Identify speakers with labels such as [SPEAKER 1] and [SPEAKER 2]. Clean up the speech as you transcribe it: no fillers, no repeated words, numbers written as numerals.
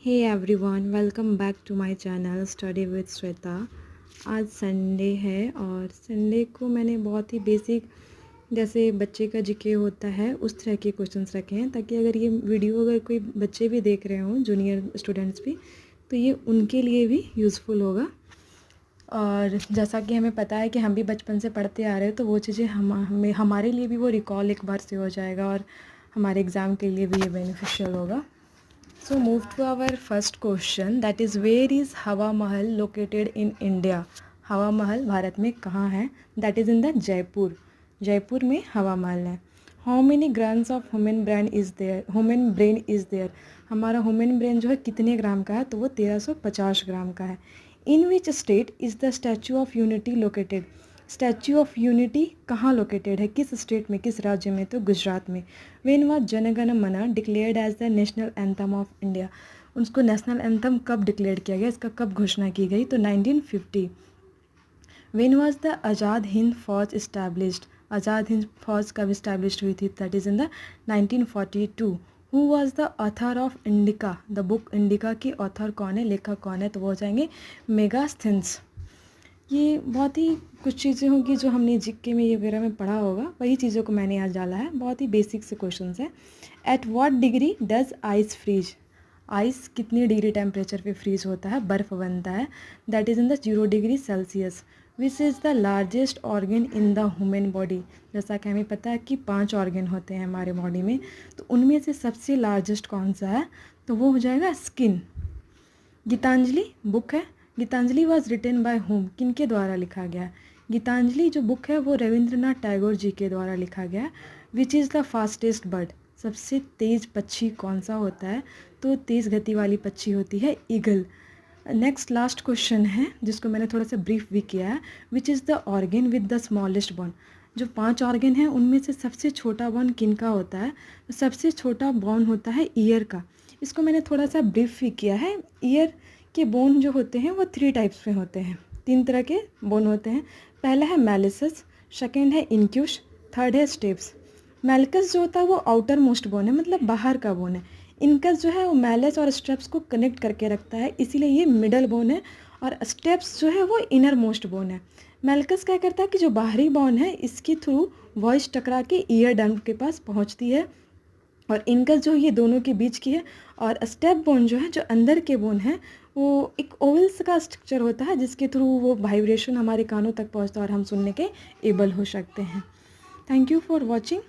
[SPEAKER 1] Hey everyone, welcome back to my channel study with Shweta. आज Sunday है और Sunday को मैंने बहुत ही बेसिक जैसे बच्चे का जीके होता है उस तरह के क्वेश्चंस रखे हैं, ताकि अगर ये वीडियो अगर कोई बच्चे भी देख रहे हों, जूनियर स्टूडेंट्स भी, तो ये उनके लिए भी यूज़फुल होगा। और जैसा कि हमें पता है कि हम भी बचपन से पढ़ते आ रहे हैं, तो वो चीज़ें हमारे लिए भी वो रिकॉल एक बार से हो जाएगा और हमारे एग्ज़ाम के लिए भी ये बेनिफिशियल होगा। So move to our first question, that is where is हवा महल located in India? हवा महल भारत में कहाँ है? That is in the Jaipur. Jaipur में हवा महल है। How many grams of human brain is there? Human brain is there। हमारा human brain जो है कितने ग्राम का है? तो वो 1350 ग्राम का है। In which state is the Statue of Unity located? Statue of unity कहाँ लोकेटेड है, किस स्टेट में, किस राज्य में? तो गुजरात में। When was Janagana Mana declared as the national anthem of India? उसको नेशनल एंथम कब डिक्लेयर किया गया, इसका कब घोषणा की गई? तो 1950। When was the Azad Hind Fauj established? Azad Hind Fauj कब इस्टेब्लिश हुई थी? That is in the 1942। Who was the author of Indica? The book Indica की ऑथर कौन है, लेखक कौन है? तो वो हो जाएंगे मेगास्थेन्स। ये बहुत ही कुछ चीज़ें होंगी जो हमने जीके में ये वगैरह में पढ़ा होगा, वही चीज़ों को मैंने आज डाला है। बहुत ही बेसिक से क्वेश्चंस हैं। At what degree does ice freeze? Ice कितनी डिग्री टेम्परेचर पे फ्रीज होता है, बर्फ़ बनता है? That is in the 0 degree Celsius. Which is the largest organ in the human body? जैसा कि हमें पता है कि 5 ऑर्गन होते हैं हमारे बॉडी में, तो उनमें से सबसे लार्जेस्ट कौन सा है? तो वो हो जाएगा स्किन। गीतांजलि बुक है। Gitanjali was written by whom? किन के द्वारा लिखा गया? गीतांजलि जो बुक है वो रविंद्रनाथ टैगोर जी के द्वारा लिखा गया है। विच इज़ द फास्टेस्ट बर्ड? सबसे तेज़ पक्षी कौन सा होता है? तो तेज़ गति वाली पक्षी होती है ईगल। नेक्स्ट लास्ट क्वेश्चन है जिसको मैंने थोड़ा सा ब्रीफ भी किया है। विच is the organ with the smallest bone? जो 5 ऑर्गन हैं उनमें से सबसे छोटा बोन किन का होता है? तो सबसे छोटा बोन होता है ईयर का। इसको मैंने थोड़ा सा ब्रीफ भी किया है। ईयर के बोन जो होते हैं वो 3 टाइप्स में होते हैं, 3 तरह के बोन होते हैं। पहला है मेलिसस, सेकेंड है इंक्यूश, थर्ड है स्टेप्स। मेलिकस जो होता है वो आउटर मोस्ट बोन है, मतलब बाहर का बोन है। इनकस जो है वो मेलिस और स्टेप्स को कनेक्ट करके रखता है, इसीलिए ये मिडल बोन है। और स्टेप्स जो है वो इनर मोस्ट बोन है। मेलिकस क्या करता है कि जो बाहरी बोन है इसके थ्रू वॉइस टकरा के ईयर डर्म के पास पहुंचती है, और इनकस जो ये दोनों के बीच की है। और स्टेप बोन जो है, जो अंदर के बोन है, वो एक ओवल्स का स्ट्रक्चर होता है जिसके थ्रू वो वाइब्रेशन हमारे कानों तक पहुंचता है और हम सुनने के एबल हो सकते हैं। Thank you for watching.